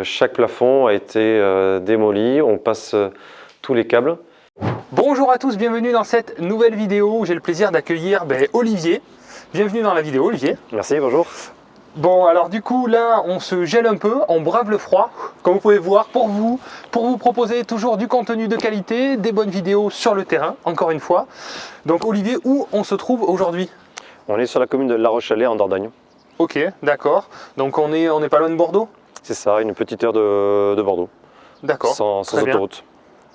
Chaque plafond a été démoli, on passe tous les câbles. Bonjour à tous, bienvenue dans cette nouvelle vidéo où j'ai le plaisir d'accueillir Olivier. Bienvenue dans la vidéo Olivier. Merci, bonjour. Bon alors du coup là on se gèle un peu, on brave le froid, comme vous pouvez voir pour vous proposer toujours du contenu de qualité, des bonnes vidéos sur le terrain, encore une fois. Donc Olivier, où on se trouve aujourd'hui? On est sur la commune de La Roche-Chalais en Dordogne. Ok, d'accord. Donc on est pas loin de Bordeaux? C'est ça, une petite heure de Bordeaux. D'accord. Sans autoroute.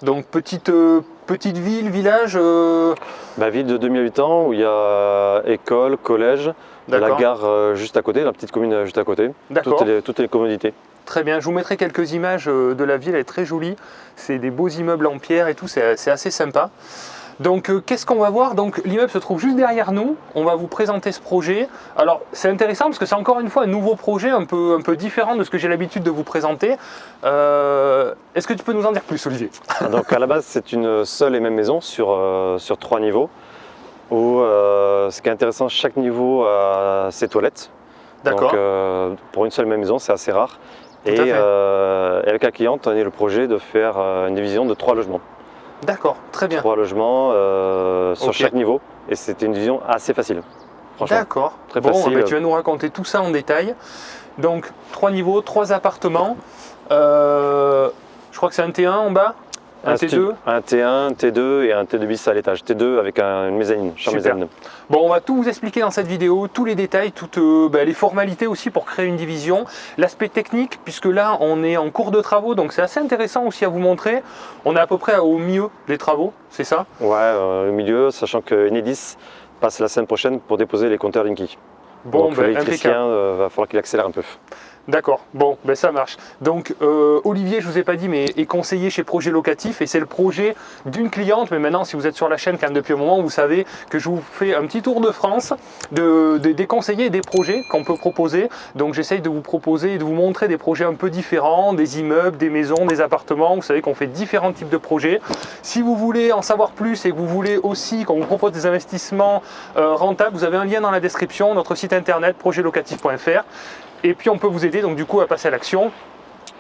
Donc petite ville, village Ville de 2000 habitants où il y a école, collège, la gare juste à côté, la petite commune juste à côté. Toutes les commodités. Très bien, je vous mettrai quelques images de la ville, elle est très jolie. C'est des beaux immeubles en pierre et tout, c'est assez sympa. Donc qu'est-ce qu'on va voir? Donc l'immeuble se trouve juste derrière nous, on va vous présenter ce projet. Alors c'est intéressant parce que c'est encore une fois un nouveau projet un peu différent de ce que j'ai l'habitude de vous présenter. Est-ce que tu peux nous en dire plus, Olivier? Donc à la base c'est une seule et même maison sur 3 niveaux. Où ce qui est intéressant, chaque niveau a ses toilettes. D'accord. Donc pour une seule et même maison c'est assez rare. Et avec la cliente on a eu le projet de faire une division de 3 logements. D'accord, très bien. 3 logements sur chaque niveau et c'était une vision assez facile. D'accord, très facile. Tu vas nous raconter tout ça en détail. Donc 3 niveaux, 3 appartements. Je crois que c'est un T1 en bas, un T2. Un T1, un T2 et un T2 bis à l'étage. T2 avec une mezzanine, chambre mezzanine. Bon, on va tout vous expliquer dans cette vidéo, tous les détails, toutes les formalités aussi pour créer une division, l'aspect technique, puisque là on est en cours de travaux, donc c'est assez intéressant aussi à vous montrer. On est à peu près au milieu des travaux, c'est ça? Ouais, au milieu, sachant que Enedis passe la semaine prochaine pour déposer les compteurs Linky. Bon, donc l'électricien va falloir qu'il accélère un peu. D'accord, bon, ça marche. Donc Olivier, je ne vous ai pas dit, mais est conseiller chez Projet Locatif et c'est le projet d'une cliente. Mais maintenant, si vous êtes sur la chaîne quand même depuis un moment, vous savez que je vous fais un petit tour de France des conseillers et des projets qu'on peut proposer. Donc j'essaye de vous proposer et de vous montrer des projets un peu différents, des immeubles, des maisons, des appartements. Vous savez qu'on fait différents types de projets. Si vous voulez en savoir plus et que vous voulez aussi qu'on vous propose des investissements rentables, vous avez un lien dans la description, notre site internet projetlocatif.fr. Et puis on peut vous aider donc du coup à passer à l'action,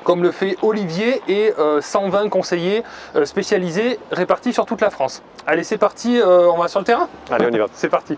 comme le fait Olivier et 120 conseillers spécialisés répartis sur toute la France. Allez, c'est parti, on va sur le terrain? Allez, on y va. C'est parti.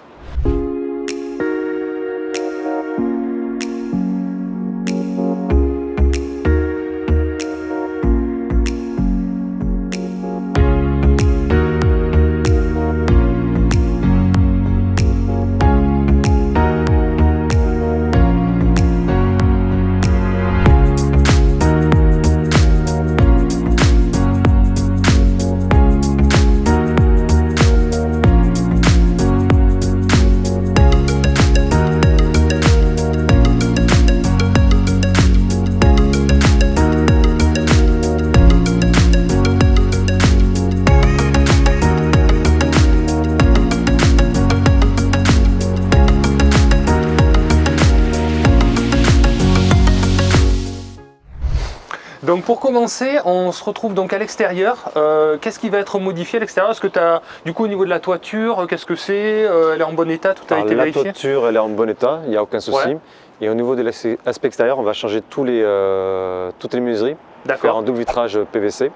Donc pour commencer, on se retrouve donc à l'extérieur. Qu'est-ce qui va être modifié à l'extérieur? Est-ce que tu as, du coup au niveau de la toiture, qu'est-ce que c'est? Elle est en bon état? Tout a été vérifié? La toiture, elle est en bon état, il n'y a aucun souci. Ouais. Et au niveau de l'aspect extérieur, on va changer toutes les menuiseries. Faire un double vitrage PVC.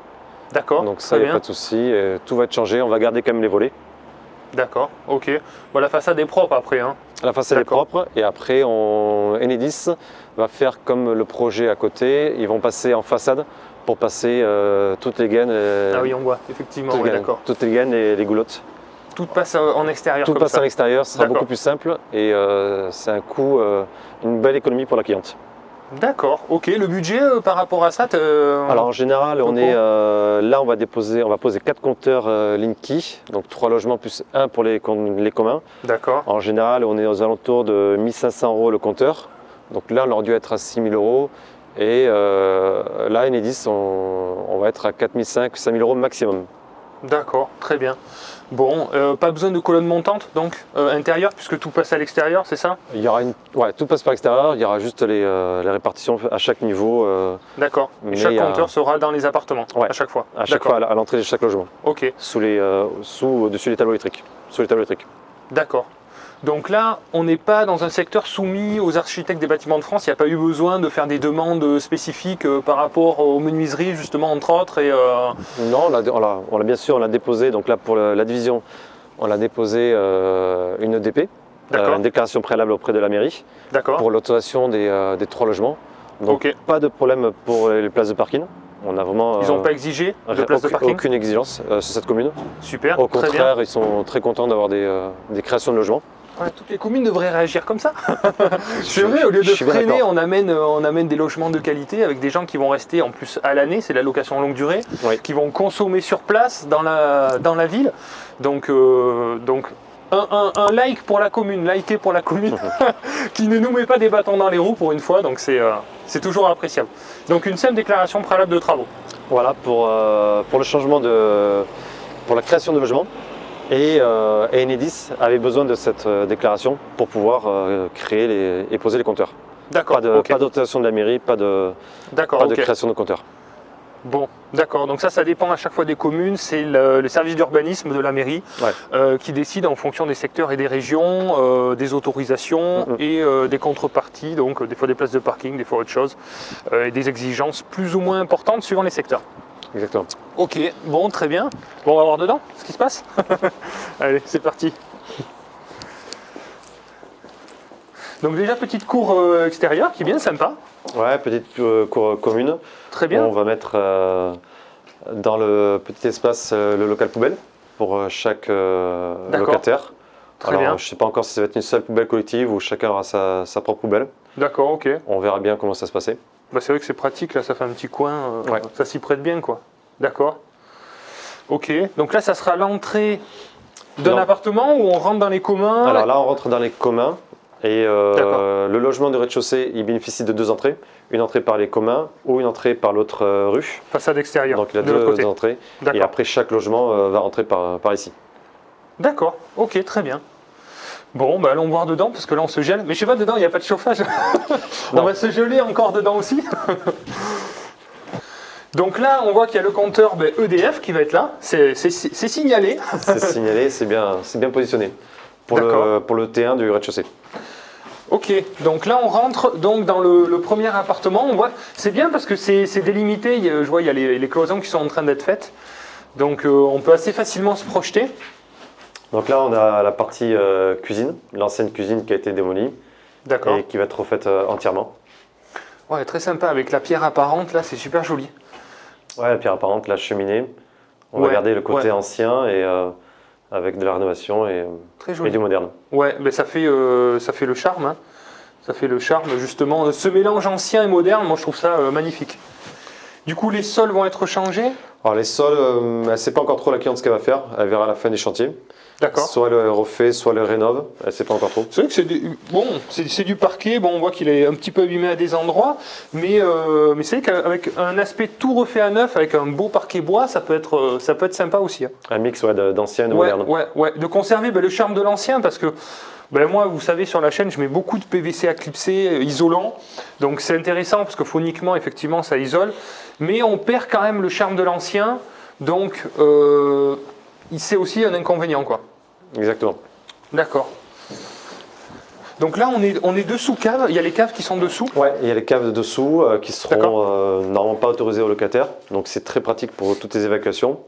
D'accord. Donc ça, il n'y a pas de souci. Tout va être changé, on va garder quand même les volets. D'accord, ok. Bon, la façade est propre après. Hein. La façade est propre et après Enedis va faire comme le projet à côté, ils vont passer en façade pour passer toutes les gaines. Ah oui, on voit, effectivement, d'accord. Toutes les gaines et les goulottes. Tout passe en extérieur. Tout passe en extérieur, ce sera beaucoup plus simple et c'est un coût, une belle économie pour la cliente. D'accord, ok. Le budget par rapport à ça Alors en général, on est là, on va poser 4 compteurs Linky, donc 3 logements plus 1 pour les communs. D'accord. En général, on est aux alentours de 1 500 € le compteur. Donc là, on aurait dû être à 6 000 €. Et là, Enedis, on va être à 4 500 à 5 000 € maximum. D'accord, très bien. Bon, pas besoin de colonne montante, donc intérieure, puisque tout passe à l'extérieur, c'est ça? Il y aura tout passe par l'extérieur, il y aura juste les répartitions à chaque niveau. D'accord, et chaque compteur sera dans les appartements, à chaque fois? À chaque fois, à l'entrée de chaque logement. Ok. Au-dessus des tableaux électriques. Sous les tableaux électriques. D'accord. Donc là, on n'est pas dans un secteur soumis aux architectes des bâtiments de France. Il n'y a pas eu besoin de faire des demandes spécifiques par rapport aux menuiseries, justement, entre autres. Non, on l'a bien sûr, on l'a déposé. Donc là, pour la division, on a déposé une EDP, une déclaration préalable auprès de la mairie, pour l'autorisation des 3 logements. Donc pas de problème pour les places de parking. On a vraiment, ils n'ont pas exigé de place de parking? Aucune exigence sur cette commune. Super, au contraire, ils sont très contents d'avoir des créations de logements. Ouais, toutes les communes devraient réagir comme ça. C'est vrai, au lieu de freiner, on amène des logements de qualité avec des gens qui vont rester en plus à l'année, c'est la location longue durée, qui vont consommer sur place dans la ville. Donc un like pour la commune, liker pour la commune, qui ne nous met pas des bâtons dans les roues pour une fois, donc c'est toujours appréciable. Donc une simple déclaration préalable de travaux. Voilà, pour le changement pour la création de logements. Et Enedis avait besoin de cette déclaration pour pouvoir créer et poser les compteurs. D'accord. Pas d'autorisation de la mairie, pas de création de compteurs. Bon, d'accord. Donc ça dépend à chaque fois des communes. C'est le service d'urbanisme de la mairie qui décide en fonction des secteurs et des régions, des autorisations et des contreparties. Donc des fois des places de parking, des fois autre chose, et des exigences plus ou moins importantes suivant les secteurs. Exactement. Ok, bon, très bien. Bon, on va voir dedans ce qui se passe. Allez, c'est parti. Donc déjà, petite cour extérieure qui est bien sympa. Ouais, petite cour commune. Très bien. On va mettre dans le petit espace le local poubelle pour chaque locataire. Très bien. Je ne sais pas encore si ça va être une seule poubelle collective ou chacun aura sa propre poubelle. D'accord, ok. On verra bien comment ça se passer. Bah, c'est vrai que c'est pratique, là, ça fait un petit coin, ça s'y prête bien, quoi. D'accord. Ok, donc là, ça sera l'entrée d'un appartement où on rentre dans les communs. Alors là, on rentre dans les communs et le logement du rez-de-chaussée, il bénéficie de 2 entrées. Une entrée par les communs ou une entrée par l'autre rue. Façade extérieure. Donc il y a deux entrées. Et après, chaque logement va rentrer par ici. D'accord, ok, très bien. Bon, bah allons voir dedans, parce que là on se gèle. Mais je sais pas, dedans il n'y a pas de chauffage. On va se geler encore dedans aussi. Donc là, on voit qu'il y a le compteur EDF qui va être là. C'est signalé. C'est signalé, c'est bien positionné pour le T1 du rez-de-chaussée. Ok, donc là on rentre donc dans le premier appartement. On voit, c'est bien parce que c'est délimité. Je vois il y a les cloisons qui sont en train d'être faites. Donc on peut assez facilement se projeter. Donc là, on a la partie cuisine, l'ancienne cuisine qui a été démolie et qui va être refaite entièrement. Ouais, très sympa avec la pierre apparente, là, c'est super joli. Ouais, la pierre apparente, la cheminée. On va garder le côté ancien et avec de la rénovation et du moderne. Ouais, mais ça fait le charme. Hein. Ça fait le charme, justement. Ce mélange ancien et moderne, moi je trouve ça magnifique. Du coup, les sols vont être changés? Alors les sols, elle ne sait pas encore trop la cliente ce qu'elle va faire. Elle verra à la fin des chantiers. D'accord. Soit le refait, soit le rénove. Elle ne sait pas encore trop. C'est vrai que c'est du parquet. Bon, on voit qu'il est un petit peu abîmé à des endroits, mais c'est vrai qu'avec un aspect tout refait à neuf, avec un beau parquet bois, ça peut être sympa aussi. Hein. Un mix d'ancien et de moderne. Ouais. De conserver le charme de l'ancien, parce que moi, vous savez, sur la chaîne, je mets beaucoup de PVC à clipser, isolant. Donc c'est intéressant parce que phoniquement, effectivement, ça isole. Mais on perd quand même le charme de l'ancien. Donc c'est aussi un inconvénient, quoi. Exactement. D'accord. Donc là, on est dessous cave. Il y a les caves qui sont dessous. Ouais, il y a les caves dessous qui seront normalement pas autorisées aux locataires. Donc c'est très pratique pour toutes les évacuations.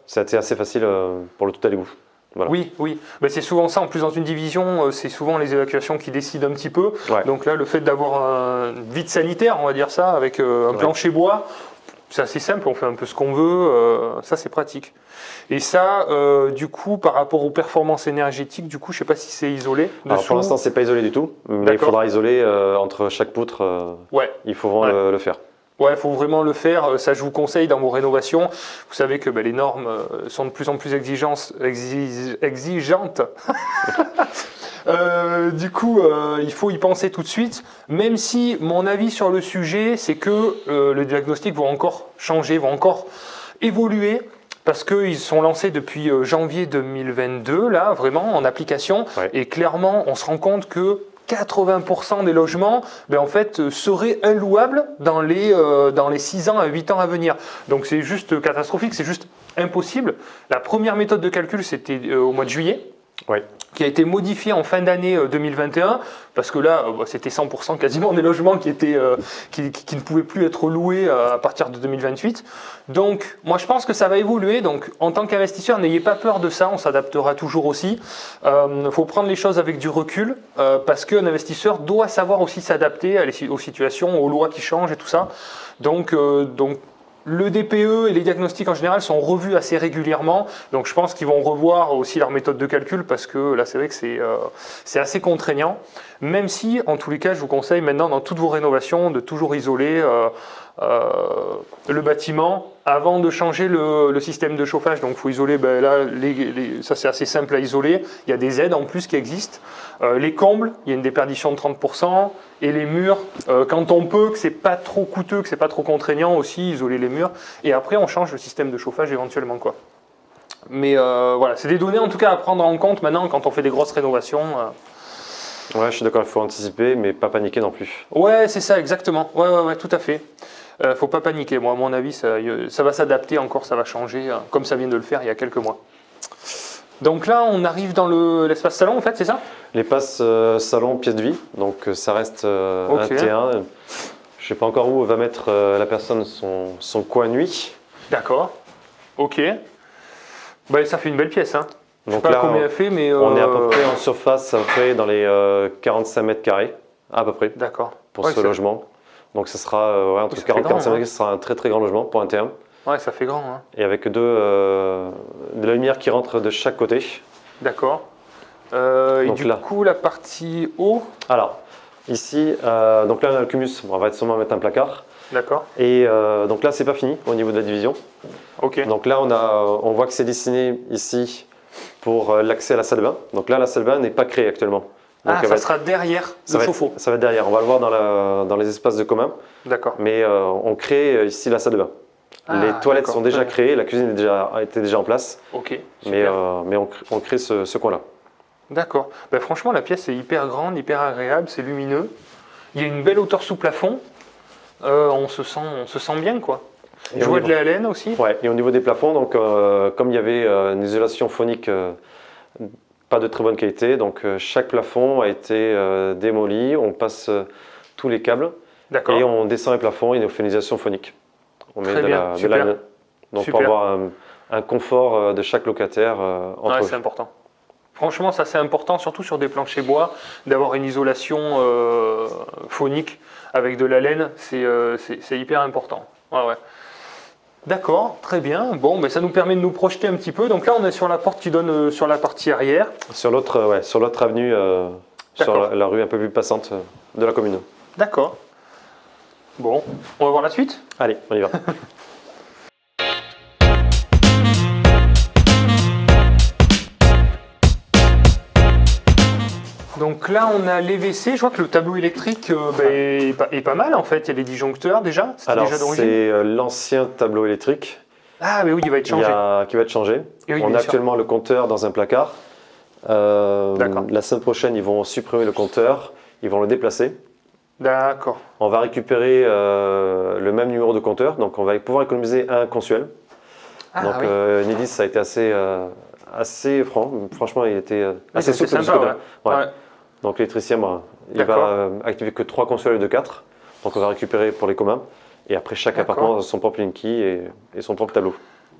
C'est assez facile pour le tout à l'égout. Voilà. Oui. C'est souvent ça. En plus, dans une division, c'est souvent les évacuations qui décident un petit peu. Ouais. Donc là, le fait d'avoir un vide sanitaire, on va dire ça, avec un plancher bois, c'est assez simple. On fait un peu ce qu'on veut. Ça, c'est pratique. Et ça, du coup, par rapport aux performances énergétiques, du coup, je ne sais pas si c'est isolé. Alors, pour l'instant, c'est pas isolé du tout. Mais il faudra isoler entre chaque poutre. Il faut vraiment le faire. Ouais, il faut vraiment le faire. Ça, je vous conseille dans vos rénovations. Vous savez que les normes sont de plus en plus exigeantes. Du coup, il faut y penser tout de suite. Même si mon avis sur le sujet, c'est que le diagnostic va encore changer, va encore évoluer. Parce qu'ils sont lancés depuis janvier 2022, là, vraiment, en application. Ouais. Et clairement, on se rend compte que 80% des logements en fait, seraient inlouables dans les 6 ans à 8 ans à venir. Donc c'est juste catastrophique, c'est juste impossible. La première méthode de calcul, c'était au mois de juillet. Oui. Qui a été modifié en fin d'année 2021, parce que là, c'était 100% quasiment des logements qui ne pouvaient plus être loués à partir de 2028. Donc, moi, je pense que ça va évoluer. Donc, en tant qu'investisseur, n'ayez pas peur de ça, on s'adaptera toujours aussi. Il faut prendre les choses avec du recul, parce qu'un investisseur doit savoir aussi s'adapter aux situations, aux lois qui changent et tout ça. Donc le DPE et les diagnostics en général sont revus assez régulièrement, donc je pense qu'ils vont revoir aussi leur méthode de calcul parce que là c'est vrai que c'est assez contraignant, même si en tous les cas je vous conseille maintenant dans toutes vos rénovations de toujours isoler le bâtiment avant de changer le système de chauffage. Donc il faut isoler, là ça c'est assez simple à isoler, il y a des aides en plus qui existent. Les combles, il y a une déperdition de 30%, et les murs, quand on peut, que c'est pas trop coûteux, que c'est pas trop contraignant aussi, isoler les murs, et après on change le système de chauffage éventuellement quoi. Mais voilà, c'est des données en tout cas à prendre en compte maintenant quand on fait des grosses rénovations. Ouais, je suis d'accord, il faut anticiper, mais pas paniquer non plus. Ouais, c'est ça, exactement. Ouais, tout à fait. Faut pas paniquer. Moi, à mon avis, ça va s'adapter encore, ça va changer, comme ça vient de le faire il y a quelques mois. Donc là, on arrive dans l'espace salon, en fait, c'est ça? L'espace salon, pièce de vie, donc ça reste un T1. Je ne sais pas encore où va mettre la personne son coin nuit. D'accord. Ok. Ça fait une belle pièce, hein. Je ne sais Donc pas là, combien elle fait, mais... On est à peu près en surface, à peu près dans les 45 mètres carrés, à peu près, pour ce logement. Donc ce sera entre 40 et 45 mètres, ce sera un très très grand logement pour un T1. Ouais, ça fait grand. Hein. Et avec de la lumière qui rentre de chaque côté. D'accord. Et du coup, la partie haut? Alors, ici, donc là on a le Cumulus, on va sûrement mettre un placard. D'accord. Et donc là, c'est pas fini au niveau de la division. Ok. Donc là, on voit que c'est dessiné ici pour l'accès à la salle de bain. Donc là, la salle de bain n'est pas créée actuellement. Donc ça sera derrière le chauffe-eau. Ça va être derrière. On va le voir dans les espaces de commun. D'accord. Mais on crée ici la salle de bain. Les toilettes sont déjà créées, la cuisine était déjà en place. Ok. Mais on crée ce coin-là. D'accord. Franchement, la pièce est hyper grande, hyper agréable, c'est lumineux. Il y a une belle hauteur sous plafond. On se sent bien, quoi. Je vois de la laine aussi. Ouais. Et au niveau des plafonds, donc comme il y avait une isolation phonique pas de très bonne qualité, donc chaque plafond a été démoli. On passe tous les câbles et on descend les plafonds et on fait une isolation phonique. On met de la laine. Donc pour avoir un confort de chaque locataire entre eux. C'est important. Franchement, ça c'est important, surtout sur des planchers bois, d'avoir une isolation phonique avec de la laine, c'est hyper important. Ouais. D'accord, très bien. Bon, ça nous permet de nous projeter un petit peu. Donc là, on est sur la porte qui donne sur la partie arrière. Sur l'autre avenue, sur la rue un peu plus passante de la commune. D'accord. Bon, on va voir la suite? Allez, on y va. Donc là, on a les WC. Je vois que le tableau électrique est pas mal en fait. Il y a les disjoncteurs déjà. Alors, c'est l'ancien tableau électrique. Ah, mais oui, il va être changé. Qui va être changé. On a actuellement le compteur dans un placard. La semaine prochaine, ils vont supprimer le compteur. Ils vont le déplacer. D'accord. On va récupérer le même numéro de compteur. Donc, on va pouvoir économiser un consuel. Donc, Nidis, ça a été assez franc. Franchement, il était assez souple. C'est sympa, ouais. Donc l'électricien, il va activer que 3 consoles au lieu de 4. Donc on va récupérer pour les communs. Et après, chaque appartement a son propre Linky et son propre tableau.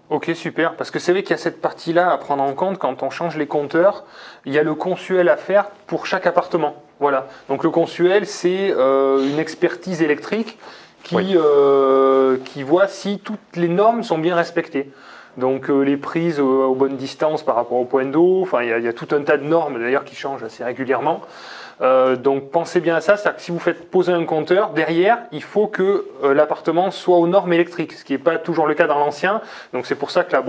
Ok, super. Parce que c'est vrai qu'il y a cette partie-là à prendre en compte quand on change les compteurs. Il y a le consuel à faire pour chaque appartement. Voilà. Donc le consuel, c'est une expertise électrique qui voit si toutes les normes sont bien respectées. Donc les prises aux bonnes distances par rapport au point d'eau, enfin il y a tout un tas de normes d'ailleurs qui changent assez régulièrement. Donc pensez bien à ça, c'est-à-dire que si vous faites poser un compteur, derrière il faut que l'appartement soit aux normes électriques, ce qui n'est pas toujours le cas dans l'ancien. Donc c'est pour ça que là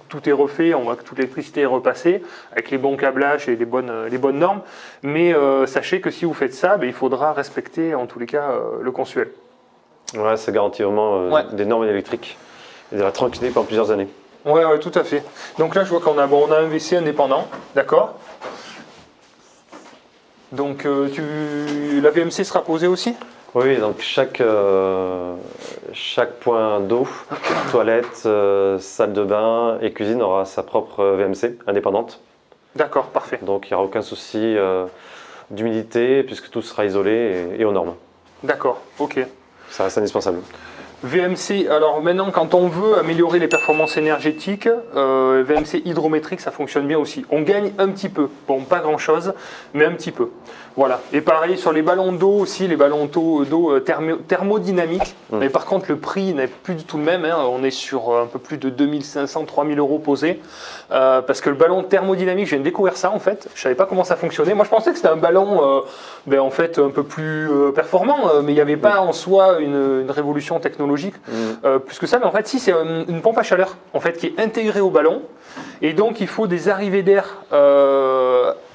tout est refait, on voit que toute l'électricité est repassée avec les bons câblages et les bonnes normes. Mais sachez que si vous faites ça, il faudra respecter en tous les cas le consuel. Ouais, ça garantit vraiment des normes électriques et de la tranquillité pendant plusieurs années. Ouais, tout à fait. Donc là, je vois qu'on a un WC indépendant, d'accord. Donc la VMC sera posée aussi? Oui, donc chaque point d'eau, toilette, salle de bain et cuisine aura sa propre VMC indépendante. D'accord, parfait. Donc il n'y aura aucun souci d'humidité puisque tout sera isolé et aux normes. D'accord, ok. Ça reste indispensable. VMC, alors maintenant quand on veut améliorer les performances énergétiques, VMC hydrométrique ça fonctionne bien aussi. On gagne un petit peu, bon pas grand chose, mais un petit peu. Voilà, et pareil sur les ballons d'eau aussi, les ballons d'eau thermodynamiques, mais par contre le prix n'est plus du tout le même, hein. On est sur un peu plus de 2500-3000 euros posés, parce que le ballon thermodynamique, je viens de découvrir ça en fait, je savais pas comment ça fonctionnait. Moi je pensais que c'était un ballon en fait un peu plus performant, mais il n'y avait pas en soi une révolution technologique plus que ça, mais en fait si c'est une pompe à chaleur en fait qui est intégrée au ballon, et donc il faut des arrivées d'air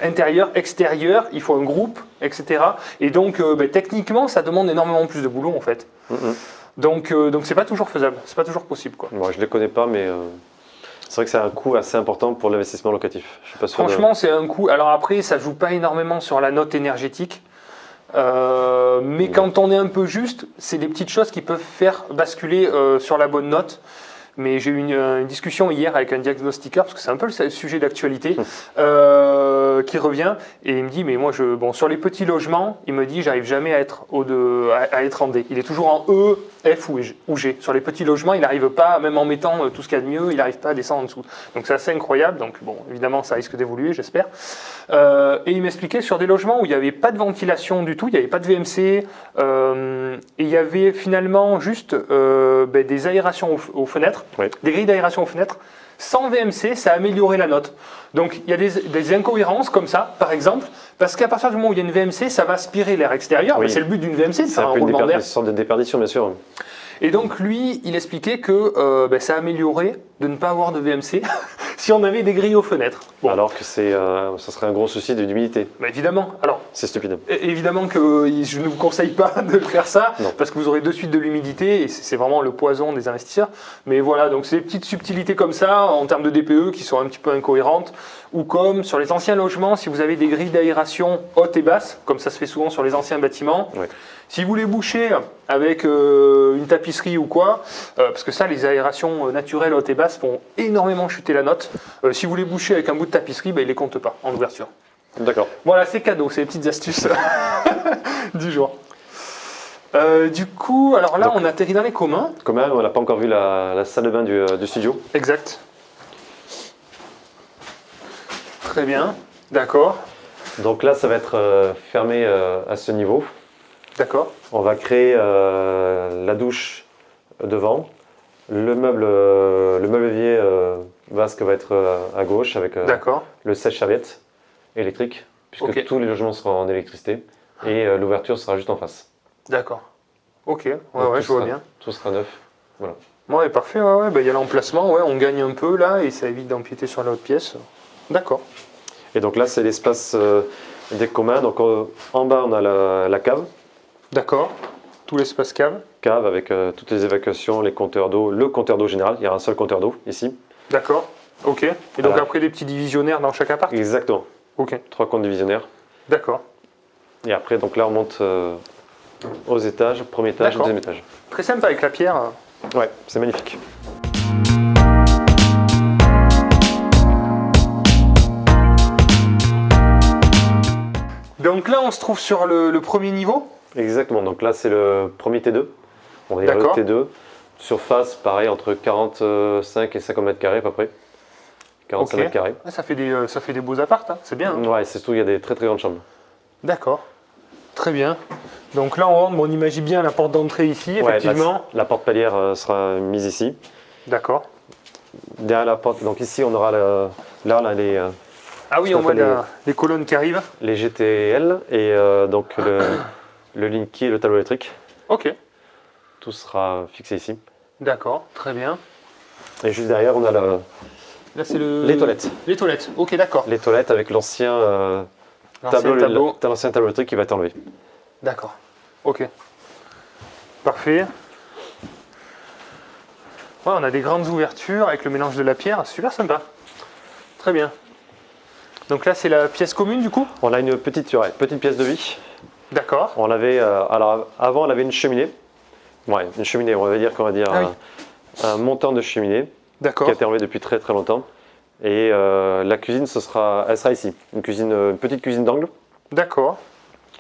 intérieur, extérieur, il faut un groupe, etc. Et donc techniquement ça demande énormément plus de boulot en fait. Donc c'est pas toujours faisable, c'est pas toujours possible quoi. Moi je les connais pas, mais c'est vrai que c'est un coût assez important pour l'investissement locatif. Je suis pas sûr. Franchement c'est un coût. Alors après ça joue pas énormément sur la note énergétique. Mais quand on est un peu juste, c'est des petites choses qui peuvent faire basculer sur la bonne note. Mais j'ai eu une discussion hier avec un diagnostiqueur, parce que c'est un peu le sujet d'actualité, qui revient, et il me dit, mais moi, sur les petits logements, il me dit, j'arrive jamais à être en D. Il est toujours en E, F ou G. Sur les petits logements, il n'arrive pas, même en mettant tout ce qu'il y a de mieux, il n'arrive pas à descendre en dessous. Donc c'est assez incroyable, donc bon, évidemment, ça risque d'évoluer, j'espère. Et il m'expliquait sur des logements où il n'y avait pas de ventilation du tout, il n'y avait pas de VMC, et il y avait finalement juste des aérations aux fenêtres, des grilles d'aération aux fenêtres. Sans VMC, ça a amélioré la note. Donc il y a des incohérences comme ça, par exemple, parce qu'à partir du moment où il y a une VMC, ça va aspirer l'air extérieur. C'est le but d'une VMC, de faire un roulement d'air. C'est une sorte de déperdition, bien sûr. Et donc lui, il expliquait que ça améliorait de ne pas avoir de VMC si on avait des grilles aux fenêtres. Bon. Alors que ça serait un gros souci d'humidité. Bah évidemment. Alors, c'est stupide. Évidemment que je ne vous conseille pas de faire ça, parce que vous aurez de suite de l'humidité et c'est vraiment le poison des investisseurs. Mais voilà, donc c'est des petites subtilités comme ça en termes de DPE qui sont un petit peu incohérentes. Ou comme sur les anciens logements, si vous avez des grilles d'aération hautes et basses, comme ça se fait souvent sur les anciens bâtiments, si vous les bouchez avec une tapisserie ou quoi, parce que ça, les aérations naturelles hautes et basses font énormément chuter la note. Si vous les bouchez avec un bout de tapisserie, il ne les compte pas en ouverture. D'accord. Voilà, c'est cadeau, c'est les petites astuces du jour. Du coup, alors là, on atterrit dans les communs. Communs, on n'a pas encore vu la salle de bain du studio. Exact. Très bien, d'accord. Donc là, ça va être fermé à ce niveau. D'accord. On va créer la douche devant. Le meuble-évier vasque va être à gauche avec le sèche-serviette électrique, puisque tous les logements seront en électricité. Et l'ouverture sera juste en face. D'accord. Ok, ouais, je vois bien. Tout sera neuf. Voilà. Ouais, parfait, il y a l'emplacement, on gagne un peu là et ça évite d'empiéter sur la haute pièce. D'accord. Et donc là, c'est l'espace des communs. Donc en bas, on a la cave. D'accord. Tout l'espace cave. Cave avec toutes les évacuations, les compteurs d'eau, le compteur d'eau général. Il y aura un seul compteur d'eau ici. D'accord. Ok. Et donc après, des petits divisionnaires dans chaque appart. Exactement. Ok. 3 comptes divisionnaires. D'accord. Et après, donc là, on monte aux étages, premier étage, deuxième étage. Très sympa avec la pierre. Ouais, c'est magnifique. Donc là, on se trouve sur le premier niveau. Exactement, donc là, c'est le premier T2. On va dire le T2. Surface, pareil, entre 45 et 50 mètres carrés à peu près. 45 mètres carrés. Ça fait des beaux apparts, hein. C'est bien. Hein. Ouais, c'est surtout, il y a des très très grandes chambres. D'accord, très bien. Donc là, on rentre, on imagine bien la porte d'entrée ici, effectivement. La porte palière sera mise ici. D'accord. Derrière la porte, donc ici, on aura les... Ah oui, on voit les colonnes qui arrivent. Les GTL et donc le Linky et le tableau électrique. Ok. Tout sera fixé ici. D'accord, très bien. Et juste derrière, on a là, c'est les toilettes. Les toilettes, ok, d'accord. Les toilettes avec l'ancien tableau électrique qui va être enlevé. D'accord, ok. Parfait. Ouais, on a des grandes ouvertures avec le mélange de la pierre, super sympa. Très bien. Donc là, c'est la pièce commune du coup? On a une petite pièce de vie. D'accord. On avait, alors avant, on avait une cheminée. Ouais, une cheminée, on va dire un montant de cheminée. D'accord. Qui a été enlevé depuis très très longtemps. Et la cuisine, elle sera ici. Une petite cuisine d'angle. D'accord.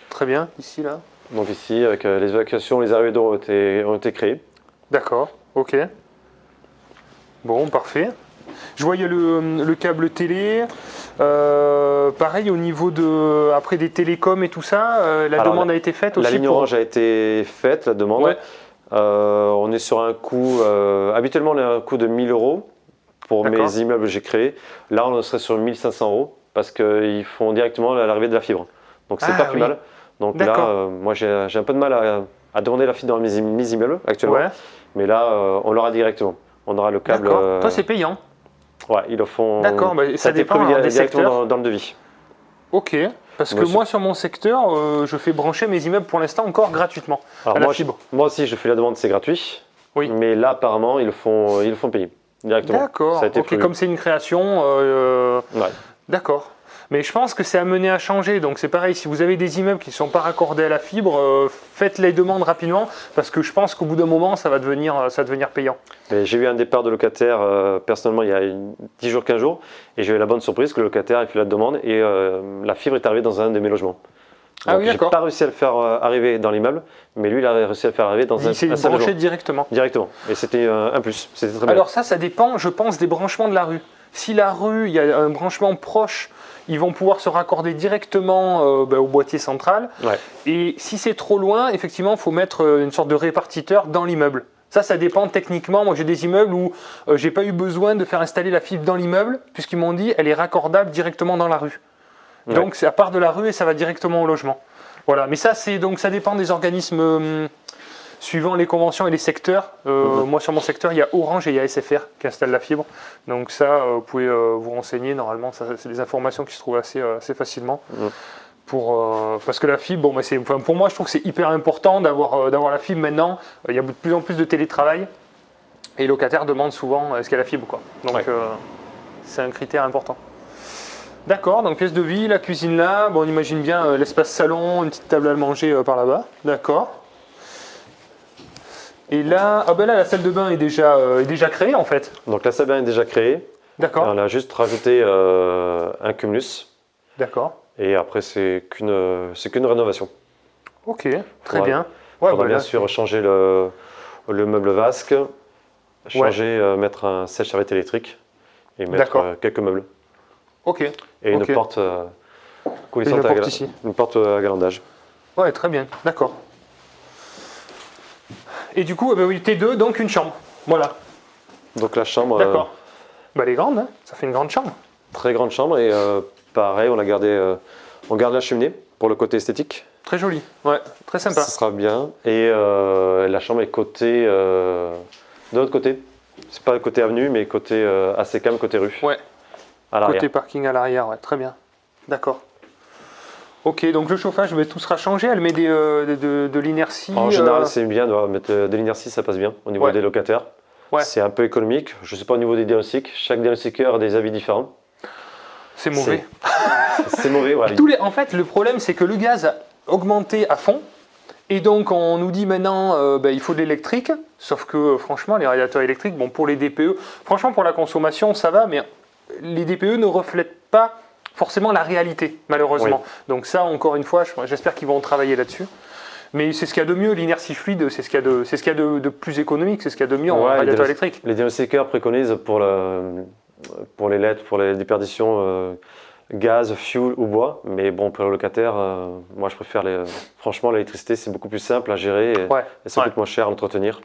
Très bien. Ici, là. Donc ici, avec les évacuations, les arrivées d'eau ont été créées. D'accord. Ok. Bon, parfait. Je voyais le câble télé. Pareil au niveau après des télécoms et tout ça, la demande a été faite aussi. La ligne orange a été faite, la demande. Ouais. On est sur un coût, habituellement on a un coût de 1 000 € pour mes immeubles que j'ai créés. Là on serait sur 1 500 € parce qu'ils font directement l'arrivée de la fibre. Donc c'est pas plus mal. Donc là, moi j'ai un peu de mal à demander la fibre dans mes immeubles actuellement. Ouais. Mais là, on l'aura directement. On aura le câble. Toi c'est payant. Ouais, ils le font. D'accord, ça dépend des secteurs. Dans le devis. Ok, parce que moi sur mon secteur, je fais brancher mes immeubles pour l'instant encore gratuitement à la fibre. Moi aussi, je fais la demande, c'est gratuit. Oui. Mais là, apparemment, ils le font payer directement. D'accord. Ok, comme c'est une création. Ouais. D'accord. Mais je pense que c'est amené à changer. Donc c'est pareil, si vous avez des immeubles qui ne sont pas raccordés à la fibre, faites les demandes rapidement parce que je pense qu'au bout d'un moment, ça va devenir payant. J'ai eu un départ de locataire personnellement il y a 10 jours, 15 jours et j'ai eu la bonne surprise que le locataire ait fait la demande et la fibre est arrivée dans un de mes logements. Donc, j'ai pas réussi à le faire arriver dans l'immeuble, mais lui il a réussi à le faire arriver dans un seul logement. Il s'est branché directement. Directement. Et c'était un plus. C'était très bien. Alors ça dépend, je pense, des branchements de la rue. Si la rue, il y a un branchement proche, ils vont pouvoir se raccorder directement au boîtier central. Ouais. Et si c'est trop loin, effectivement, il faut mettre une sorte de répartiteur dans l'immeuble. Ça dépend techniquement. Moi, j'ai des immeubles où j'ai pas eu besoin de faire installer la fibre dans l'immeuble, puisqu'ils m'ont dit elle est raccordable directement dans la rue. Ouais. Donc, c'est à part de la rue et ça va directement au logement. Voilà. Mais ça dépend des organismes suivant les conventions et les secteurs. Moi, sur mon secteur, il y a Orange et il y a SFR qui installent la fibre. Donc ça, vous pouvez vous renseigner. Normalement, c'est des informations qui se trouvent assez facilement. Parce que la fibre, pour moi, je trouve que c'est hyper important d'avoir la fibre maintenant. Il y a de plus en plus de télétravail. Et les locataires demandent souvent est-ce qu'il y a la fibre, quoi. Donc c'est un critère important. D'accord, donc pièce de vie, la cuisine là. Bon, on imagine bien l'espace salon, une petite table à manger par là-bas. D'accord. Et là, la salle de bain est déjà créée en fait. Donc la salle de bain est déjà créée. D'accord. On a juste rajouté un cumulus. D'accord. Et après c'est qu'une rénovation. Ok, très bien. Il faudra bien sûr changer le meuble vasque, mettre un sèche-serviette électrique et mettre quelques meubles. Ok. Et une porte coulissante une porte à galandage. Ouais, très bien. D'accord. Et du coup, T2, donc une chambre. Voilà. Donc la chambre. D'accord. Elle est grande, hein, ça fait une grande chambre. Très grande chambre et pareil, on garde la cheminée pour le côté esthétique. Très joli, ouais, très sympa. Ça sera bien. Et la chambre est cotée de l'autre côté. C'est pas le côté avenue, mais côté assez calme, côté rue. Ouais. À l'arrière. Côté parking à l'arrière, ouais, très bien. D'accord. Ok, donc le chauffage, tout sera changé. Elle met de l'inertie. En général, c'est bien de mettre de l'inertie, ça passe bien au niveau des locataires. Ouais. C'est un peu économique. Je ne sais pas au niveau des diagnostics. Chaque diagnostiqueur a des avis différents. C'est mauvais. C'est mauvais, voilà. En fait, le problème, c'est que le gaz a augmenté à fond. Et donc, on nous dit maintenant, il faut de l'électrique. Sauf que, franchement, les radiateurs électriques, pour les DPE, franchement, pour la consommation, ça va. Mais les DPE ne reflètent pas forcément la réalité, malheureusement. Oui. Donc ça, encore une fois, j'espère qu'ils vont travailler là-dessus. Mais c'est ce qu'il y a de mieux, l'inertie fluide, c'est ce qu'il y a de plus économique, c'est ce qu'il y a de mieux en radiateur électrique. Les diagnostiqueurs préconisent pour les LED, pour les déperditions gaz, fuel ou bois. Mais bon, pour le locataire, moi je préfère franchement l'électricité, c'est beaucoup plus simple à gérer et ça coûte moins cher à entretenir.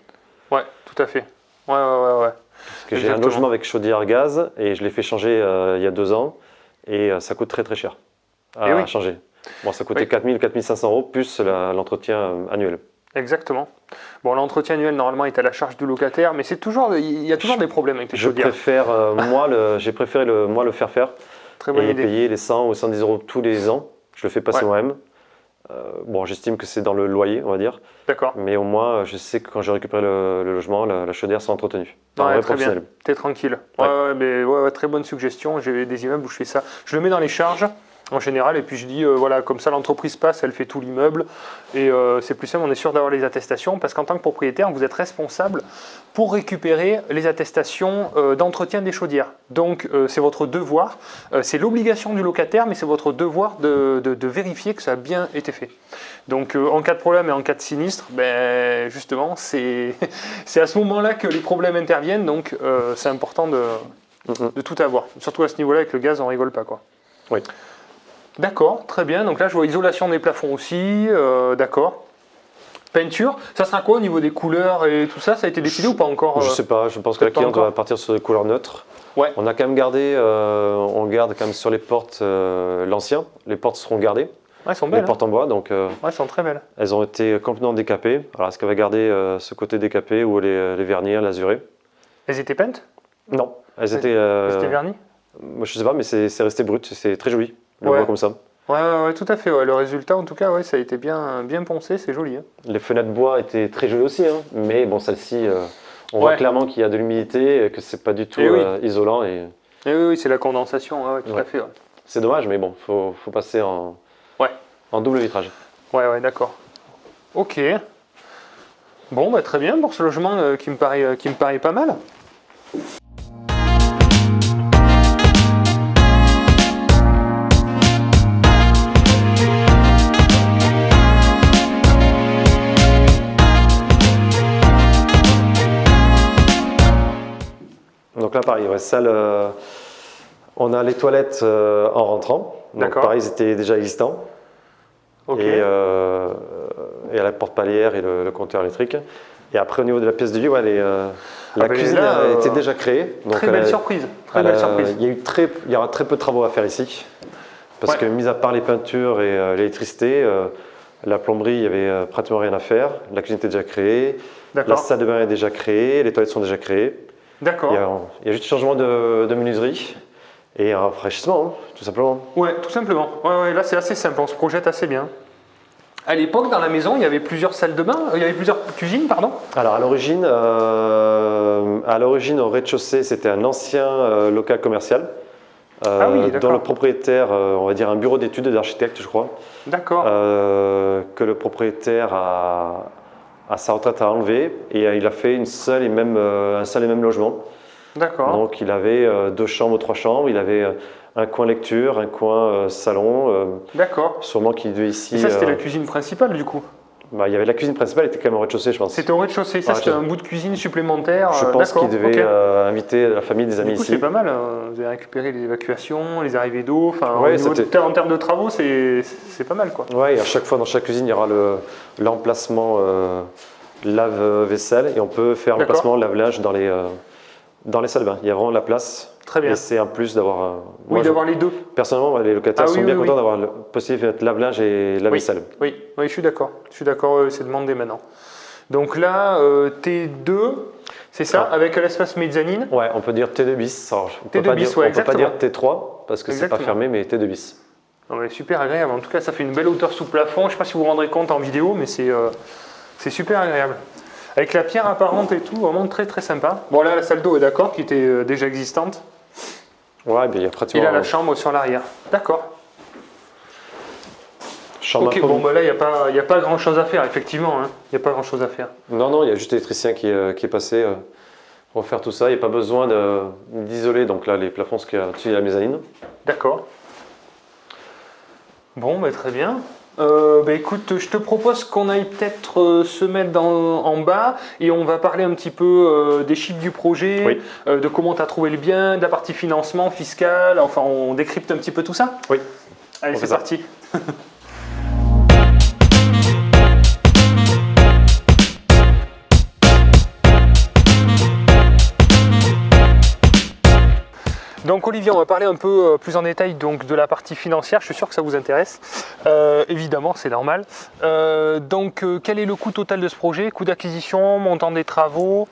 Ouais, tout à fait. Ouais. Parce que j'ai un logement avec chaudière gaz et je l'ai fait changer il y a 2 ans. Et ça coûte très très cher à changer. Bon, ça coûtait 4 000, 4 500 € plus l'entretien annuel. Exactement. Bon, l'entretien annuel normalement est à la charge du locataire, mais il y a toujours des problèmes avec les chaudières. J'ai préféré le faire faire. Très bonne idée. Payer les 100 ou 110 € tous les ans. Je le fais passer moi-même. J'estime que c'est dans le loyer, on va dire. D'accord. Mais au moins, je sais que quand j'ai récupéré le logement, la chaudière sera entretenue. Très bien. T'es tranquille. Ouais, très bonne suggestion. J'ai des immeubles où je fais ça. Je le mets dans les charges. en général. Et puis je dis, voilà, comme ça l'entreprise passe, elle fait tout l'immeuble. Et c'est plus simple, on est sûr d'avoir les attestations, parce qu'en tant que propriétaire, vous êtes responsable pour récupérer les attestations d'entretien des chaudières. Donc c'est votre devoir, c'est l'obligation du locataire, mais c'est votre devoir de vérifier que ça a bien été fait. Donc en cas de problème et en cas de sinistre, ben, justement, c'est à ce moment-là que les problèmes interviennent, donc c'est important de tout avoir. Surtout à ce niveau-là, avec le gaz, on rigole pas, quoi. Oui. D'accord, très bien. Donc là, je vois isolation des plafonds aussi, d'accord. Peinture, ça sera quoi au niveau des couleurs et tout ça? Ça a été décidé ou pas encore? Je sais pas, je pense que la cliente va partir sur des couleurs neutres. Ouais. On a quand même gardé, on garde quand même sur les portes l'ancien. Les portes seront gardées. Ouais, elles sont belles. Les portes en bois, donc ouais, elles sont très belles. elles ont été complètement décapées. Alors est-ce qu'elle va garder ce côté décapé ou les vernir, l'azuré? Elles étaient peintes? Non, elles étaient vernies? Moi je sais pas, mais c'est resté brut, c'est très joli. Le ouais. bois comme ça. Ouais, tout à fait. Ouais. Le résultat, en tout cas, ouais, ça a été bien poncé, c'est joli. Hein. Les fenêtres bois étaient très jolies aussi, hein. Mais bon, celle-ci, on voit clairement qu'il y a de l'humidité, que c'est pas du tout isolant. Et oui, c'est la condensation, ouais, tout à fait. Ouais. C'est dommage, mais bon, faut passer en double vitrage. Ouais, d'accord. Ok. Bon, bah, très bien pour ce logement qui me paraît pas mal. Donc là, pareil, salle, on a les toilettes en rentrant. Donc pareil, ils étaient déjà existants. Okay. Et à la porte palière et le compteur électrique. Et après, au niveau de la pièce de vie, la cuisine était déjà créée. Donc, très belle surprise. Très belle surprise. Il y aura très peu de travaux à faire ici. Parce que, mis à part les peintures et l'électricité, la plomberie, il n'y avait pratiquement rien à faire. La cuisine était déjà créée. La salle de bain est déjà créée. Les toilettes sont déjà créées. D'accord. Il y a juste changement de menuiserie et un rafraîchissement, hein, tout simplement. Ouais, tout simplement. Ouais, là c'est assez simple, on se projette assez bien. À l'époque, dans la maison, il y avait plusieurs salles de bain, il y avait plusieurs cuisines, pardon. Alors à l'origine, au rez-de-chaussée, c'était un ancien local commercial. Dont le propriétaire, on va dire un bureau d'études d'architecte, je crois. D'accord. Que le propriétaire à sa retraite a enlevé et il a fait un seul et même logement. D'accord. Donc il avait 2 chambres, 3 chambres, il avait un coin lecture, un coin salon. D'accord. Sûrement qu'il devait ici. Et ça c'était la cuisine principale du coup? Il y avait la cuisine principale, elle était quand même au rez-de-chaussée, je pense. C'était au rez-de-chaussée, ça c'était un bout de cuisine supplémentaire. Je pense qu'il devait inviter la famille, des amis ici. C'est pas mal, vous avez récupéré les évacuations, les arrivées d'eau, en termes de travaux c'est pas mal quoi. Ouais, et à chaque fois dans chaque cuisine il y aura l'emplacement lave-vaisselle et on peut faire l'emplacement lave-linge dans les salles de bain. Il y a vraiment de la place. Très bien. Et c'est un plus d'avoir. D'avoir les deux. Personnellement, les locataires sont bien contents d'avoir la possibilité de mettre lave-linge et lave-vaisselle. Oui, je suis d'accord. C'est demandé maintenant. Donc là, T2, c'est ça, avec l'espace mezzanine. Ouais, on peut dire T2 bis. Alors, on peut pas dire T3 parce que c'est pas fermé, mais T2 bis. Super agréable. En tout cas, ça fait une belle hauteur sous plafond. Je ne sais pas si vous vous rendrez compte en vidéo, mais c'est super agréable. Avec la pierre apparente et tout, vraiment très très sympa. Bon là, la salle d'eau est d'accord, qui était déjà existante. Ouais, il y a pratiquement. Il a la chambre sur l'arrière. D'accord. Ok, bon, là, il n'y a pas grand chose à faire, effectivement. Il n'y a pas grand chose à faire. Non, il y a juste l'électricien qui est passé pour faire tout ça. Il n'y a pas besoin d'isoler. Donc là, les plafonds, ce qu'il y a dessus, il y a la mezzanine. D'accord. Bon, très bien. Écoute, je te propose qu'on aille peut-être se mettre en bas et on va parler un petit peu des chiffres du projet, de comment tu as trouvé le bien, de la partie financement, fiscal, enfin on décrypte un petit peu tout ça. Oui. Allez, c'est parti. Donc Olivier, on va parler un peu plus en détail donc, de la partie financière, je suis sûr que ça vous intéresse. Évidemment, c'est normal. Quel est le coût total de ce projet? Coût d'acquisition, montant des travaux?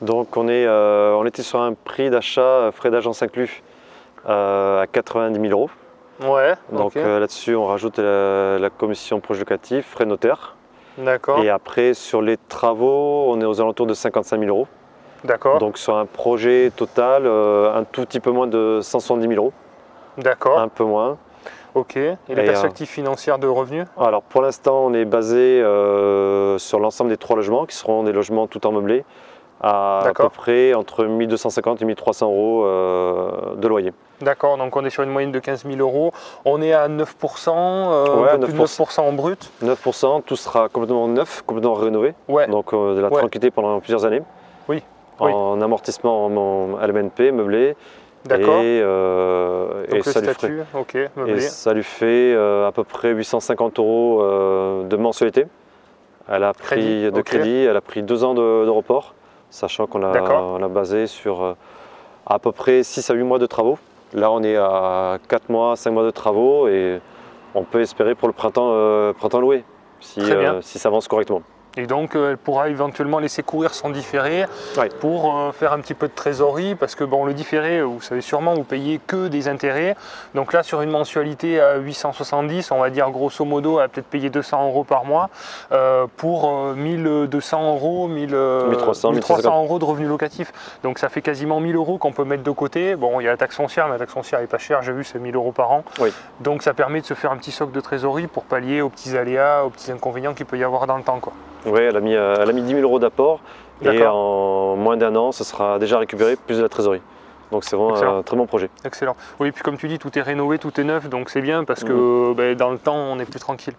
Donc on était sur un prix d'achat, frais d'agence inclus, à 90 000 euros. Ouais. Donc là-dessus, on rajoute la commission projet locatif, frais notaire. D'accord. Et après, sur les travaux, on est aux alentours de 55 000 euros. D'accord. Donc sur un projet total, un tout petit peu moins de 170 000 euros. D'accord. Un peu moins. Ok. Et les perspectives financières de revenus? Alors pour l'instant, on est basé sur l'ensemble des 3 logements qui seront des logements tout en meublé à peu près entre 1250 et 1300 euros de loyer. D'accord, donc on est sur une moyenne de 15 000 euros. On est à 9%, ouais, plus de 9% en brut. 9%, tout sera complètement neuf, complètement rénové. Ouais. Donc de la tranquillité pendant plusieurs années. Oui. En amortissement en LMNP, meublé. D'accord. Et ça lui ferait, et ça lui fait à peu près 850 euros de mensualité. Elle a pris crédit, elle a pris 2 ans de report, sachant qu'on a basé sur à peu près 6 à 8 mois de travaux. Là, on est à 4 mois, 5 mois de travaux et on peut espérer pour le printemps loué, si ça avance correctement. Et donc, elle pourra éventuellement laisser courir son différé pour faire un petit peu de trésorerie, parce que bon, le différé, vous savez sûrement, vous payez que des intérêts. Donc là, sur une mensualité à 870, on va dire grosso modo, elle va peut-être payer 200 euros par mois pour 1200 euros, 1300 euros de revenus locatifs. Donc ça fait quasiment 1000 euros qu'on peut mettre de côté. Bon, il y a la taxe foncière, mais la taxe foncière n'est pas chère, j'ai vu, c'est 1000 euros par an. Oui. Donc ça permet de se faire un petit socle de trésorerie pour pallier aux petits aléas, aux petits inconvénients qu'il peut y avoir dans le temps, quoi. Oui, elle a mis 10 000 euros d'apport et en moins d'1 an, ce sera déjà récupéré plus de la trésorerie. Donc c'est vraiment un très bon projet. Excellent. Oui, puis comme tu dis, tout est rénové, tout est neuf, donc c'est bien parce que dans le temps, on est plus tranquille.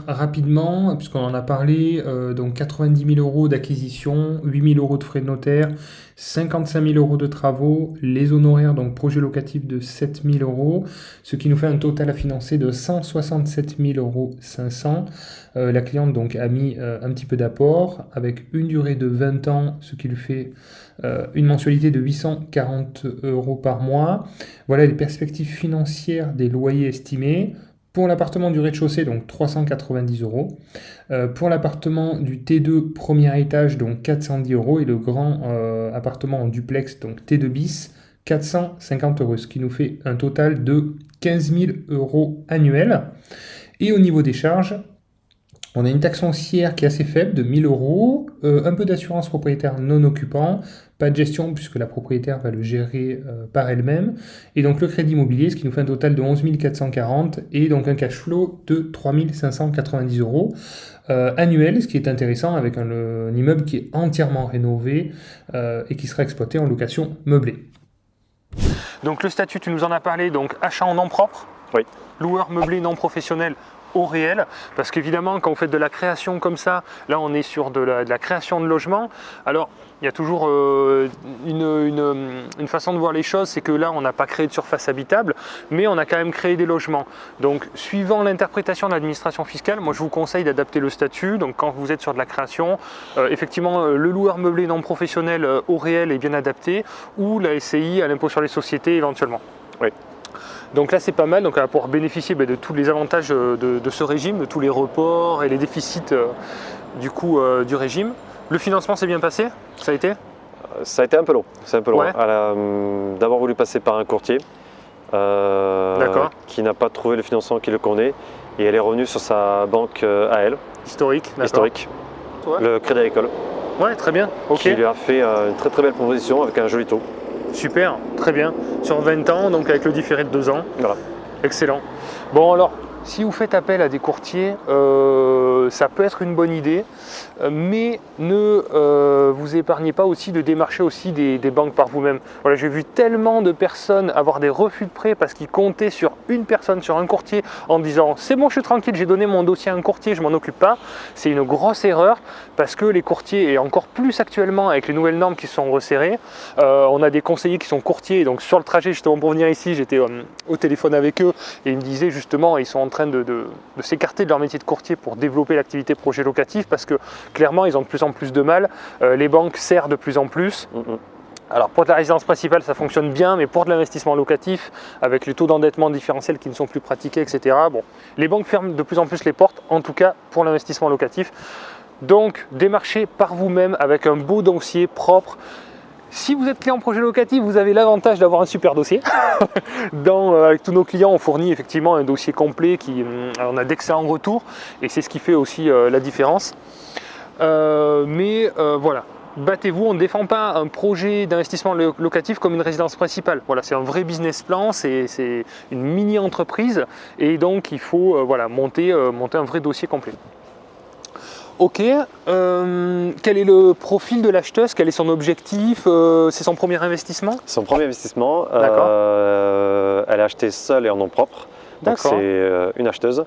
Rapidement, puisqu'on en a parlé, donc 90 000 euros d'acquisition, 8 000 euros de frais de notaire, 55 000 euros de travaux, les honoraires, donc projet locatif de 7 000 euros, ce qui nous fait un total à financer de 167 500 euros. La cliente donc a mis un petit peu d'apport avec une durée de 20 ans, ce qui lui fait une mensualité de 840 euros par mois. Voilà les perspectives financières des loyers estimés. Pour l'appartement du rez-de-chaussée, donc 390 euros. Pour l'appartement du T2 premier étage, donc 410 euros. Et le grand appartement en duplex, donc T2 bis, 450 euros. Ce qui nous fait un total de 15 000 euros annuels. Et au niveau des charges, on a une taxe foncière qui est assez faible, de 1 000 euros, un peu d'assurance propriétaire non occupant, pas de gestion puisque la propriétaire va le gérer par elle-même, et donc le crédit immobilier, ce qui nous fait un total de 11 440 et donc un cash flow de 3 590 euros annuel, ce qui est intéressant avec un immeuble qui est entièrement rénové et qui sera exploité en location meublée. Donc le statut, tu nous en as parlé, donc achat en nom propre, oui. Loueur meublé non professionnel au réel, parce qu'évidemment quand vous faites de la création comme ça, là on est sur de la création de logement. Alors il y a toujours une façon de voir les choses, c'est que là on n'a pas créé de surface habitable, mais on a quand même créé des logements. Donc suivant l'interprétation de l'administration fiscale, moi je vous conseille d'adapter le statut. Donc quand vous êtes sur de la création, effectivement le loueur meublé non professionnel au réel est bien adapté, ou la SCI à l'impôt sur les sociétés éventuellement. Oui. Donc là c'est pas mal, donc on va pouvoir bénéficier de tous les avantages de ce régime, de tous les reports et les déficits du régime. Le financement s'est bien passé? Ça a été? Ça a été un peu long. Ouais. Elle a d'abord voulu passer par un courtier qui n'a pas trouvé le financement qui le convenait et elle est revenue sur sa banque à elle. Historique. Ouais. Le Crédit Agricole. Ouais, très bien. Qui lui a fait une très très belle proposition avec un joli taux. Super, très bien. Sur 20 ans, donc avec le différé de 2 ans. Voilà. Excellent. Bon alors, si vous faites appel à des courtiers, ça peut être une bonne idée, mais ne vous épargnez pas aussi de démarcher aussi des banques par vous-même. Voilà, j'ai vu tellement de personnes avoir des refus de prêt parce qu'ils comptaient sur une personne, sur un courtier, en disant c'est bon, je suis tranquille, j'ai donné mon dossier à un courtier, je m'en occupe pas. C'est une grosse erreur parce que les courtiers, et encore plus actuellement avec les nouvelles normes qui se sont resserrées, on a des conseillers qui sont courtiers, donc sur le trajet justement pour venir ici, j'étais au téléphone avec eux et ils me disaient justement, ils sont en train de s'écarter de leur métier de courtier pour développer l'activité projet locatif parce que clairement ils ont de plus en plus de mal, les banques serrent de plus en plus. Alors pour de la résidence principale ça fonctionne bien, mais pour de l'investissement locatif avec les taux d'endettement différentiels qui ne sont plus pratiqués, etc. Bon, les banques ferment de plus en plus les portes, en tout cas pour l'investissement locatif. Donc démarchez par vous-même avec un beau dossier propre. Si vous êtes client projet locatif, vous avez l'avantage d'avoir un super dossier. Avec tous nos clients, on fournit effectivement un dossier complet, on a d'excellents retours et c'est ce qui fait aussi la différence. Voilà, battez-vous, on ne défend pas un projet d'investissement locatif comme une résidence principale. Voilà, c'est un vrai business plan, c'est une mini-entreprise et donc il faut monter un vrai dossier complet. Ok, quel est le profil de l'acheteuse? Quel est son objectif? C'est son premier investissement? Son premier investissement, elle a acheté seule et en nom propre. Donc c'est une acheteuse.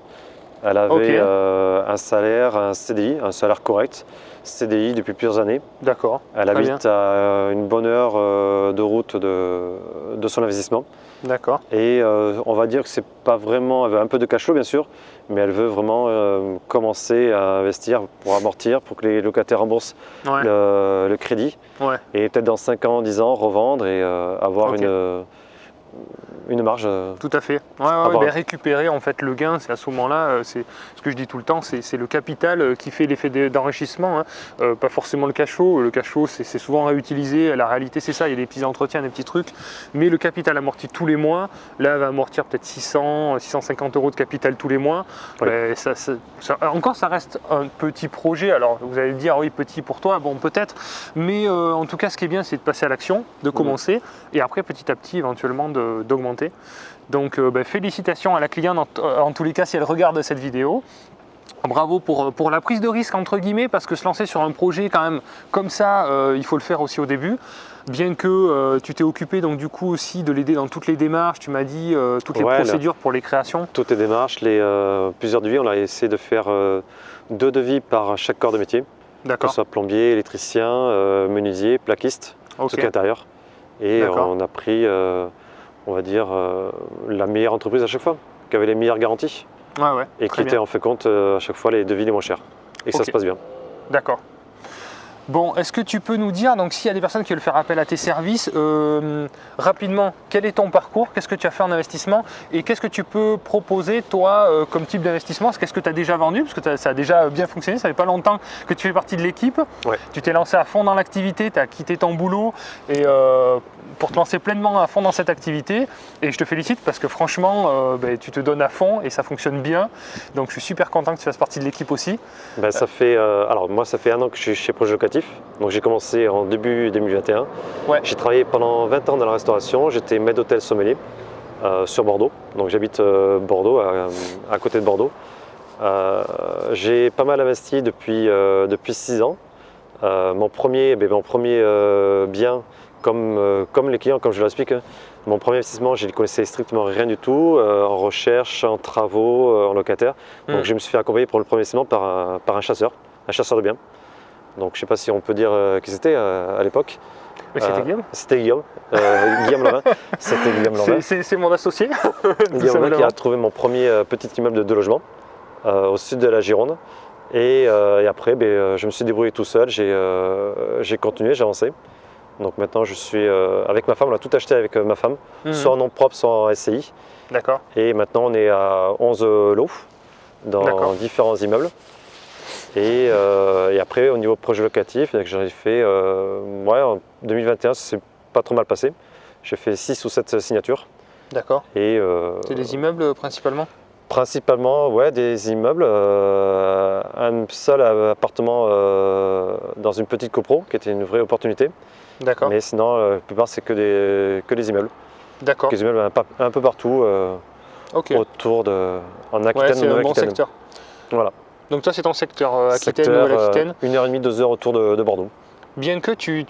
Elle avait un salaire, un CDI, un salaire correct, CDI depuis plusieurs années. D'accord. Elle habite à une bonne heure de route de son investissement. D'accord. Et on va dire que c'est pas vraiment, elle veut un peu de cash flow bien sûr, mais elle veut vraiment commencer à investir pour amortir, pour que les locataires remboursent le crédit. Et peut-être dans 5 ans, 10 ans, revendre et avoir une marge. Tout à fait. Récupérer en fait le gain, c'est à ce moment-là, c'est ce que je dis tout le temps, c'est le capital qui fait l'effet d'enrichissement, pas forcément le cash flow. Le cash flow, c'est souvent réutilisé. La réalité, c'est ça. Il y a des petits entretiens, des petits trucs, mais le capital amorti tous les mois. Là, elle va amortir peut-être 600, 650 euros de capital tous les mois. Encore, ça reste un petit projet. Alors, vous allez me dire, oui, petit pour toi, bon, peut-être, mais en tout cas, ce qui est bien, c'est de passer à l'action, de commencer, et après, petit à petit, éventuellement, d'augmenter. Donc félicitations à la cliente en tous les cas si elle regarde cette vidéo. Bravo pour la prise de risque entre guillemets, parce que se lancer sur un projet quand même comme ça, il faut le faire aussi au début. Bien que tu t'es occupé donc du coup aussi de l'aider dans toutes les démarches, tu m'as dit toutes les procédures pour les créations. Toutes les démarches, plusieurs devis, on a essayé de faire 2 devis par chaque corps de métier. Que ce soit plombier, électricien, menuisier, plaquiste, tout intérieur. Et on a pris on va dire, la meilleure entreprise à chaque fois, qui avait les meilleures garanties et qui était en fait compte à chaque fois les devis les moins chers et que ça se passe bien. D'accord. Bon, est-ce que tu peux nous dire, donc s'il y a des personnes qui veulent faire appel à tes services, rapidement, quel est ton parcours? Qu'est-ce que tu as fait en investissement? Et qu'est-ce que tu peux proposer, toi, comme type d'investissement? Qu'est-ce que tu as déjà vendu? Parce que ça a déjà bien fonctionné, ça fait pas longtemps que tu fais partie de l'équipe. Tu t'es lancé à fond dans l'activité, tu as quitté ton boulot et, pour te lancer pleinement à fond dans cette activité. Et je te félicite parce que franchement, tu te donnes à fond et ça fonctionne bien. Donc je suis super content que tu fasses partie de l'équipe aussi. Ça fait, alors moi, ça fait 1 an que je suis chez Projet Locatif. Donc j'ai commencé en début 2021. J'ai travaillé pendant 20 ans dans la restauration. J'étais maître d'hôtel sommelier sur Bordeaux. Donc j'habite Bordeaux, à côté de Bordeaux. J'ai pas mal investi depuis 6 ans. Mon premier bien, comme les clients, comme je l'explique, mon premier investissement, je ne connaissais strictement rien du tout, en recherche, en travaux, en locataire. Donc je me suis fait accompagner pour le premier investissement par un chasseur de biens. Donc je ne sais pas si on peut dire qui c'était à l'époque. C'était Guillaume. C'était Guillaume. Guillaume Levin. C'était Guillaume Levin. C'est mon associé. Guillaume Levin qui a trouvé mon premier petit immeuble de 2 logements au sud de la Gironde. Et après, je me suis débrouillé tout seul. J'ai continué, j'ai avancé. Donc maintenant, je suis avec ma femme. On a tout acheté avec ma femme, soit en nom propre, soit en SCI. D'accord. Et maintenant, on est à 11 lots dans différents immeubles. Et après, au niveau projet locatif, j'en ai fait, en 2021, c'est pas trop mal passé. J'ai fait 6 ou 7 signatures. D'accord. Et c'est des immeubles principalement? Principalement, des immeubles. Un seul appartement dans une petite copro, qui était une vraie opportunité. D'accord. Mais sinon, la plupart, c'est que des immeubles. D'accord. Des immeubles un peu partout, autour en Aquitaine, c'est un bon secteur. Voilà. Donc toi, c'est ton secteur Aquitaine, Nouvelle-Aquitaine. 1h30, 2 heures autour de Bordeaux. Bien que tu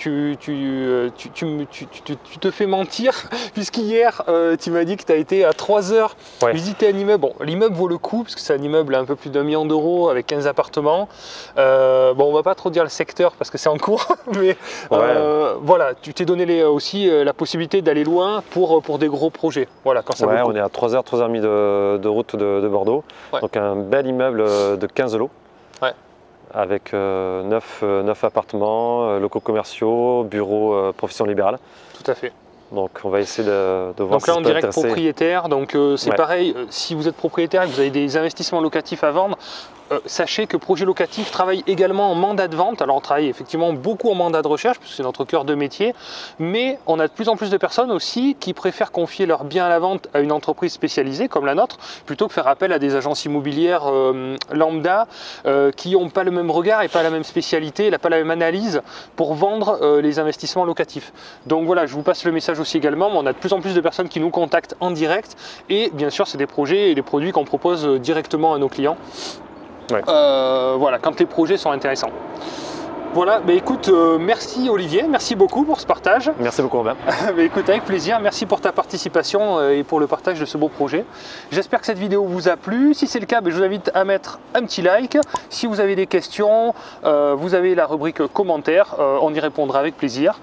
te fais mentir, puisqu'hier, tu m'as dit que tu as été à 3 heures visiter un immeuble. Bon, l'immeuble vaut le coup, parce que c'est un immeuble à un peu plus d'1 million d'euros avec 15 appartements. On va pas trop dire le secteur, parce que c'est en cours, mais voilà, tu t'es donné aussi la possibilité d'aller loin pour des gros projets. Voilà, quand ça vaut le coup. On est à 3 heures, 3h30 de route de Bordeaux. Donc un bel immeuble de 15 lots. Avec 9 appartements, locaux commerciaux, bureaux, profession libérale. Tout à fait. Donc on va essayer de voir donc là, en direct propriétaire, donc c'est pareil, si vous êtes propriétaire et que vous avez des investissements locatifs à vendre, sachez que Projet Locatif travaille également en mandat de vente. Alors on travaille effectivement beaucoup en mandat de recherche, parce que c'est notre cœur de métier, mais on a de plus en plus de personnes aussi qui préfèrent confier leurs biens à la vente à une entreprise spécialisée comme la nôtre, plutôt que faire appel à des agences immobilières lambda qui n'ont pas le même regard et pas la même spécialité, pas la même analyse pour vendre les investissements locatifs. Donc voilà, je vous passe le message aussi également, on a de plus en plus de personnes qui nous contactent en direct, et bien sûr c'est des projets et des produits qu'on propose directement à nos clients. Ouais. Voilà, quand les projets sont intéressants. Voilà, bah écoute, merci Olivier, merci beaucoup pour ce partage. Merci beaucoup Robin. Bah écoute, avec plaisir, merci pour ta participation et pour le partage de ce beau projet. J'espère que cette vidéo vous a plu. Si c'est le cas, bah, je vous invite à mettre un petit like. Si vous avez des questions, vous avez la rubrique commentaires, on y répondra avec plaisir.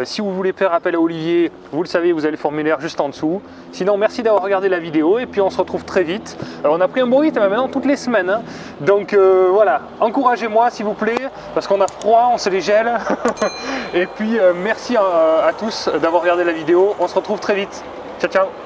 Si vous voulez faire appel à Olivier, vous le savez, vous avez le formulaire juste en dessous. Sinon, merci d'avoir regardé la vidéo et puis on se retrouve très vite. On a pris un bon rythme maintenant toutes les semaines, hein. Donc voilà, encouragez-moi s'il vous plaît, parce qu'on a froid, on se les gèle. Et puis merci à tous d'avoir regardé la vidéo. On se retrouve très vite. Ciao, ciao.